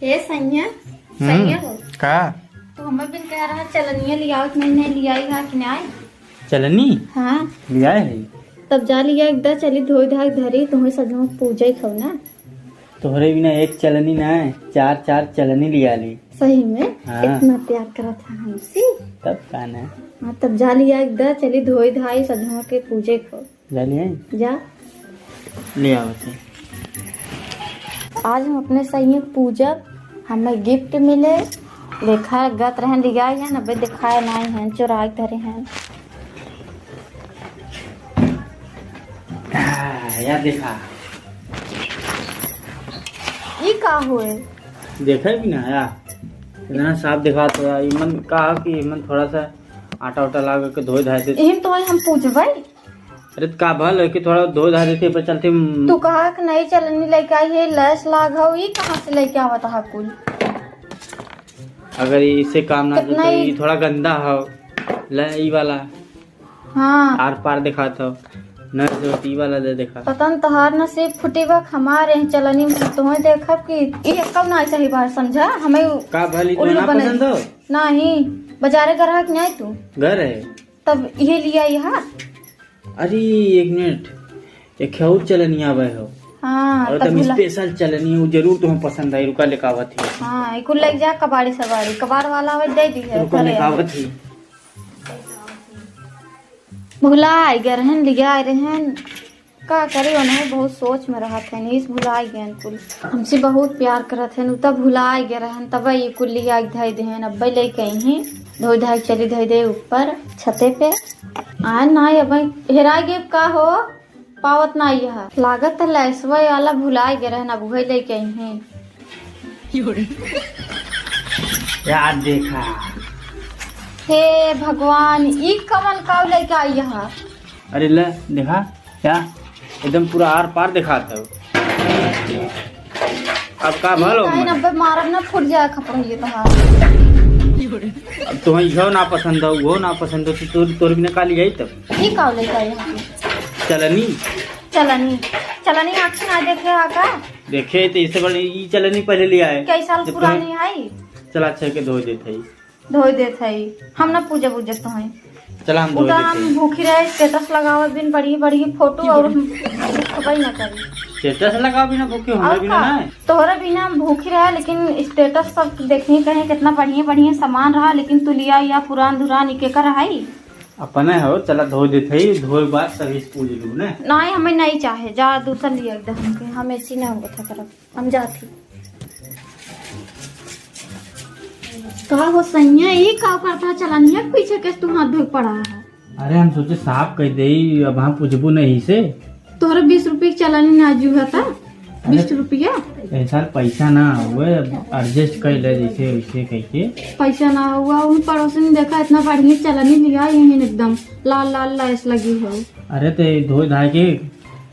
ए सैया सैया हो का तो हमें बिन कह रहा चलनिया लियाओ कि नहीं लिया है कि नहीं चलनी हाँ लिया है। तब जा लिया एकदम चली धोई धाई धरी तुम्हें सजो पूजा ही खो ना। तोहरे बिना एक चलनी ना चार चार चलनी लिया ली। सही में हाँ। इतना प्यार करा था हमसे। तब का ना हाँ तब जा लिया एकदम चली धोई धाई सजो के पूजे खो जानिए जा। ले आओ थे। आज हम अपने सही पूजा हमें गिफ्ट मिले देखा गत रहन लिया है ना भाई दिखाए नहीं हैं चुराए धरे हैं। यार देखा ये का हुए देखा भी ना यार इतना साफ दिखा तो यार इमन कहा कि इमन थोड़ा सा आटा उटा लगा के धोए धाए देते। यही तो हम पूछबे अरे तो का भल है कि थोड़ा धो धाए देते पर चलते तू कहा कि नहीं चलनी लेके आई है लैस लाग ये कहाँ से लेके आवत है कुल। अगर इससे काम ना कितना तो ही- ये थोड़ा गंदा हो ले ई वाला हाँ आर पार दिखाता न जो ई वाला दे देखा। पता न तहार नसीब फुटी बा हमारे यहाँ चलनी में तुम्हें देखा कि ये कब ना सही बात समझा हमें का भली तो उल्लू ना बने- पसंद हो नहीं बाजारे ग्राहक नहीं तू घर है। तब ये लिया यहाँ। अरे एक मिनट एक और चलनी आवे हो हाँ और तब तब भुला- स्पेशल चलनी है वो जरूर तुम्हें पसंद आई रुका लिखावत ही हाँ ये कुल लग जा कबाड़ी सवारी कबाड़ वाला हमें दे दी है रुका घरे। लिखावत ही भुला गए रहन लिया रहन का करे उन्हें बहुत सोच में रहा थे इस भुला गए कुल हमसे बहुत प्यार करत है तब भुला गए रहन तब ये कुल लिया धई देहन अब ले कहीं धोई धाई चली धई दे ऊपर छते पे आ ना अब हेरा गे का हो पावत ना यह लागत लैसवा वाला भुला गए रहन अब वही ले कहीं। यार देखा हे भगवान ई कमल का लेके आई यहाँ। अरे ले देखा क्या एकदम पूरा आर पार दिखाता हो। अब का भलो नब्बे मारब ना फुट जाए खपड़ ये तो अब तुम्हें यो ना पसंद हो वो ना पसंद हो तो तोर बिना का लिया तब ये का लेके आई यहाँ चलनी चलनी चलनी आँख ना देखे आका देखे तो इससे बड़ी ई चलनी पहले लिया है कई साल जब पुरानी आई चला अच्छा के धो देते ही धोई देत है हम ना पूजा पूजा तो है चला हम धो उधर देते हम हैं। भूखी रहे स्टेटस लगावे बिन बड़ी बड़ी फोटो और खबर ना करी स्टेटस लगा बिना भूखे हमारे और बिना का ना तोहरा बिना हम भूखी रहे लेकिन स्टेटस सब देखनी कहे कितना बढ़िया बढ़िया सामान रहा लेकिन तू लिया या पुरान दुरान इके कर रही अपने हो चला धो देते ही धोए बाद सभी पूज लू ने नहीं हमें नहीं चाहे जा दूसरा लिया एकदम हमके हम ऐसी ना होगा था करब हम जाती का हो सैया ये का करता चलानिया पीछे के तू हाथ धोई पड़ा है। अरे हम सोचे साफ कह दे अब हम पूछबू नहीं से तोहरा 20 रुपये की चलानी ना जू था 20 रुपया ऐसा पैसा ना हुए एडजस्ट कर ले जैसे वैसे कह के पैसा ना हुआ उन पड़ोसी ने देखा इतना बढ़िया चलानी लिया यही एकदम लाल लाल लैस लगी हो। अरे तो धोए धाए के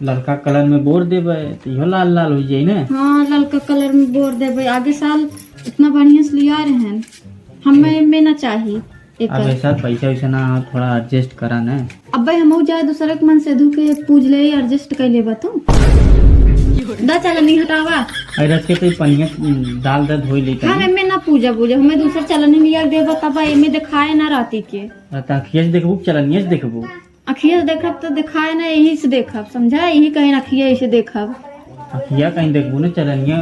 लड़का कलर में बोर देवे तो इहो लाल लाल हो जाई ना। हाँ ललका कलर में बोर देवे आगे साल इतना बढ़िया से लिया रहे हमें में ना चाहिए एक अब ऐसा पैसा वैसा ना थोड़ा एडजस्ट करा ना। अब भाई हम जाए दूसरे के मन से धू के पूज ले एडजस्ट कर ले तू दा चलनी हटावा अरे रख के तो पनिया दाल दा धोई लेता हाँ में ना पूजा पूजा हमें दूसरा चलनी लिया देवा तब एमे दिखाए ना राती के अखिया से देखबू चलनिया से देखबू अखिया से देखब तो दिखाए ना यही से देखब समझा यही कहीं अखिया ऐसे देखब अखिया कहीं देखबू ना चलनिया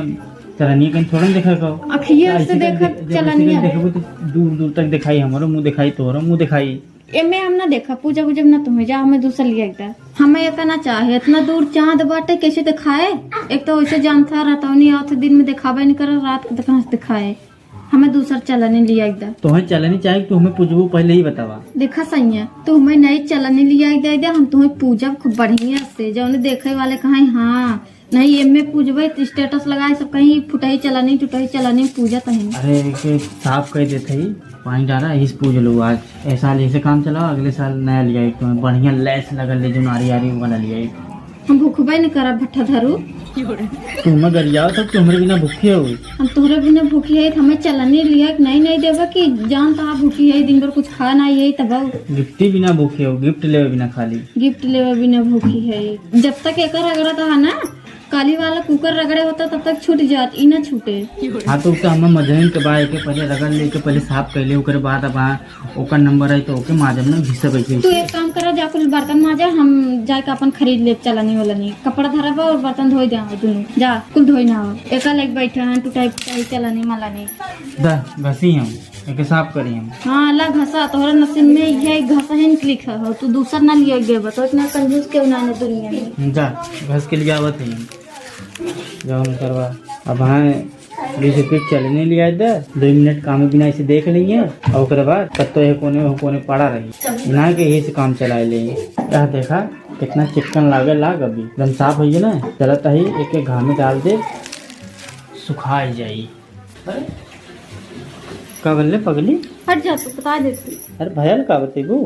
चलनिया कहीं थोड़ा ना देखा कहो अखिया से देखब चलनिया देखबू तो दूर दूर तक दिखाई हमारो मुंह दिखाई तोहरो मुंह दिखाई एमे हम ना देखा पूजा पूजा ना तुम्हें जा हमें दूसरा लिया एकदम हमें एक ना चाहे इतना दूर चांद बाटे कैसे दिखाए एक तो वैसे जानता रहता नहीं आते दिन में दिखावे नहीं कर रात को कहाँ से दिखाए हमें दूसरा चलने लिया एकदम। तुम्हें चलनी चाहिए तू हमें पूछबू पहले ही बतावा देखा सैया तू हमें नहीं चलने लिया एकदम हम तुम्हें पूजा खूब बढ़िया से जो देखे वाले कहा हाँ नहीं एमे पूजबे तो स्टेटस लगाए सब कहीं फुटाई चलानी टूटाई चलानी पूजा कहीं। अरे एक साफ कर देते ही पानी डाला इस पूज लो आज ऐसा ऐसे काम चलाओ अगले साल नया लिया एक तुम्हें बढ़िया लैस लगल ले जो नारी आरी वाला लिया एक हम भूखबे नहीं करा भट्ठा धरू तुम अगर जाओ तब तुम्हारे बिना भूखे हो हम तोहरे बिना भूखी है हमें चलने लिया नहीं देवा कि जान तो भूखी है दिन भर कुछ खा ना यही तब गिफ्ट ही बिना भूखे हो गिफ्ट ले बिना खाली गिफ्ट लेवे बिना भूखी है जब तक एक अगर तो है ना काली वाला कुकर रगड़े होता तब तक छूट जात, ई ना छूटे। हाँ तो हम मजन के बाद के पहले रगड़ लेके पहले साफ कर ले, ओकर बाद अब ओकर नंबर है तो ओके माजम ना घिस बैठे। तू एक काम करा, जा कुल बर्तन माजा, हम जाके अपन खरीद ले चलनी वाला नहीं, कपड़ा धरा बा और बर्तन धोई दे दोनों, जा कुल धोई ना हो, एक लेके बैठे हैं टूटाई फुटाई चलनी वाला नहीं। दा घसी हम एक साफ करी हम। हाँ ला घसा, तोहरा नसीब में ये घसा ही क्लिक है, तू दूसरा ना लिए गए बता, इतना कंजूस क्यों ना है दुनिया में। जा घस के लिए आवत है जौन करवा। अब हाँ 20 रुपये चलने लिया दे, 2 मिनट काम बिना इसे देख लेंगे और ओकरे बाद कत्तो है कोने पड़ा रही ना के यही से काम चला लेंगे। क्या देखा कितना चिकन लाग अभी एकदम साफ है ना, चलता ही एक एक घाम में डाल दे सुखाई जाई। का बल्ले पगली हट जा, तू बता देती। अरे भैया का बतेबू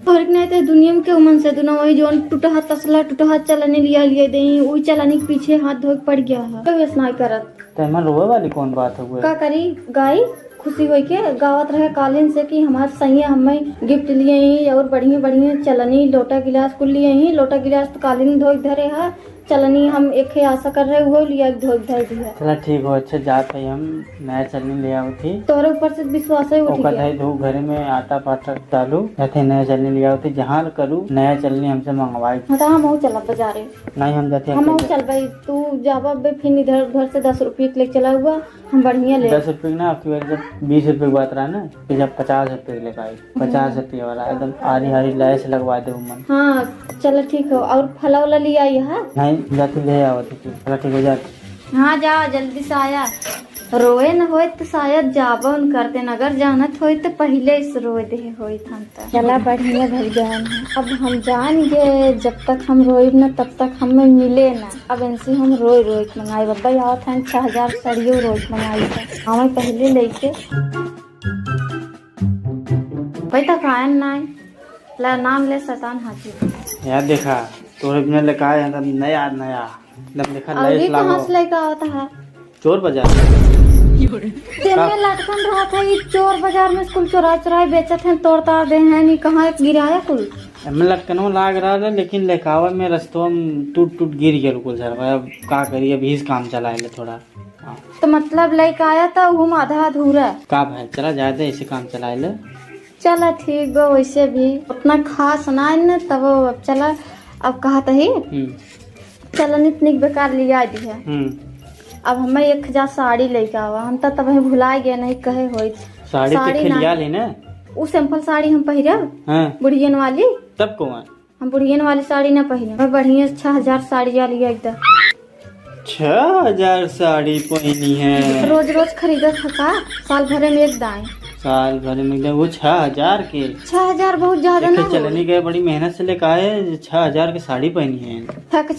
फर्क नहीं था दुनिया में, के उमन से दुना वही जोन टूटा हाथ तसला टूटा हाथ चलाने लिया दे, वही चलाने के पीछे हाथ धो के पड़ गया है, तो वैसे नहीं करत। तेमा रोवे वाली कौन बात है? का करी गाय खुशी होई के गावत रहे कालीन से कि हमारे सही हमें गिफ्ट लिए ही और बढ़िया बढ़िया चलनी लोटा गिलास कुल लिए ही, लोटा गिलास तो कालीन धो धरे है, चलनी हम एक ही आशा कर रहे हुए लिया धो धर दिया। चला ठीक हो, अच्छा जात है हम नया चलनी ले आओ थी, तोरे ऊपर से विश्वास है उठ गया। धो घर में आटा पाटा डालू जाते नया चलनी ले आओ थी, जहाँ करूँ नया चलनी हमसे मंगवाई। हाँ हम चला बाजारे, नहीं हम जाते हम चल भाई, तू जावा फिर इधर उधर से 10 रुपये लेके चला हुआ, हम बढ़िया ले 10 रुपये ना, आपकी वजह जब 20 रुपये की बात रहा ना, फिर जब 50 रुपये लेकर आई, 50 रुपये वाला एकदम हरी हरी लैस लगवा दे मन। हाँ चलो ठीक हो, और फला वाला लिया है नहीं जाती ले आओ थी, चला ठीक हो जाती। हाँ जा जल्दी से आया, रोए न होए तो शायद जाबन करते, अगर जानत होए तो पहले से रोए दे होई था। चला बढ़िया भर गए, अब हम जान गए जब तक हम रोए न तब तक हमें मिले न, अब इनसे हम रोए रोए मंगाई। बब्बा आवत है 6000 सड़ियों रोज मंगाई था हमें पहले लेके भाई तक आयन नहीं ला नाम ले शैतान हाथी। यार देखा तोरे बिना लेकर आए हैं नया नया एकदम देखा अभी कहाँ से लेकर आता है? चोर बाजार में लटकन रहा था, ये चोर बाजार में स्कूल चोरा बेचत हैं, तोड़ ताड़ दे हैं, नहीं कहाँ गिराया कुल लटकनों लाग रहा है, लेकिन लेकावा में रस्तों में टूट गिर गया कुल सर। अब का करिए, अभी इस काम चला है थोड़ा। तो मतलब लेके आया था वो आधा अधूरा का भाई, चला जाए दे इसे काम चला ले। चला ठीक बा, वैसे भी उतना खास ना न तब अब चला। अब कहा था ही चला इतनी बेकार लिया दी है। अब हमें 1000 साड़ी लेके आवा, हम तब भुला गए नहीं कहे हो साड़ी लिया ले ना, वो सिंपल साड़ी हम पहिरब बुढ़ियन वाली, तब कौन हम बुढ़ियन वाली साड़ी ना पहिरे, बढ़िया 6000 साड़ी लिया एकदम। 6000 साड़ी पहनी है, रोज रोज खरीदा था, साल भरे में एक दाएं, साल भर में वो 6000 के 6000 बहुत ज्यादा ना चलने गए, बड़ी मेहनत से लेकर आए, 6000 की साड़ी पहनी है। थक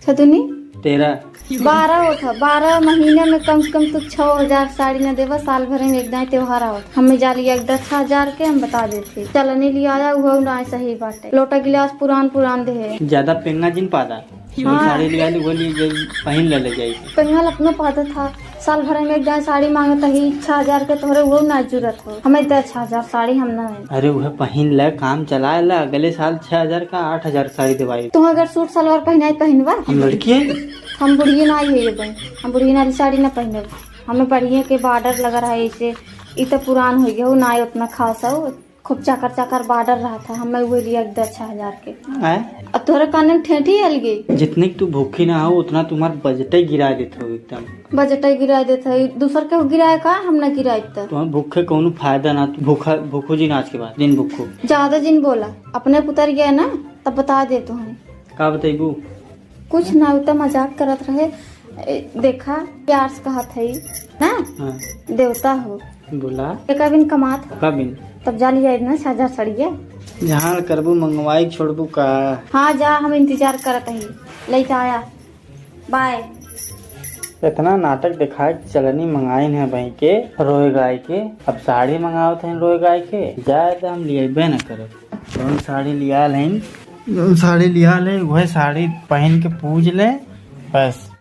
छदुनी 12 होता, 12 महीने में कम से कम तो 6000 साड़ी न देवा, साल भर में एक दाएं त्योहार आवत, हमें जा लिया 6000 के हम बता देते चलने लिया आया वो ना सही बात है। लोटा गिलास पुरान दे ज्यादा पेंगा जिन पादा साड़ी लिया वो पहन ले जाए, पेंगल अपना पाता था, साल भर में एक दाएं साड़ी मांगता ही 6000 के, तोहरे वो ना जरूरत हो, हमें 6000 साड़ी हम ना है। अरे वह पहन ले काम चला ले, अगले साल 6000 का 8000 साड़ी दिवाई। तुम अगर सूट सलवार पहनाई पहनवा, हम लड़की है, हम बुढ़िया ना है ये बहन, हम बुढ़िया वाली साड़ी ना पहने, हमें बढ़िया के बॉर्डर लगा रहा है, इसे इतना पुरान हो गया, वो ना उतना खास है, खूब चाकर बॉर्डर रहा था, हमें वो लिया 6000 के। अब तोहरे कान में ठेठी हल गई, जितने तू भूखी ना हो उतना तुम्हारा बजट ही गिरा देते हो, एकदम बजट ही गिरा देते है, दूसर के गिराए का हम ना गिराए, तुम्हारे भूखे कोनो फायदा ना, भूखो जी आज के बाद दिन भूखो ज्यादा जिन बोला, अपने पुतर गया ना तब बता दे तू का बताइबू, कुछ ना उतना मजाक करत रहे, देखा प्यार से कहा था ना देवता हो, बोला एक बिन कमात कबिन तब जा लिया ना 6000 सड़िया, जहाँ करबू मंगवाई छोड़बू का। हाँ जा, हम इंतजार करत ही, लेके आया, बाय। इतना नाटक दिखाए चलनी मंगाए है भाई के रोए गाय के, अब साड़ी मंगाओ थे रोए गाय के, जाए तो हम लिए न करो, जौन साड़ी लिया ले वह साड़ी पहन के पूज ले, बस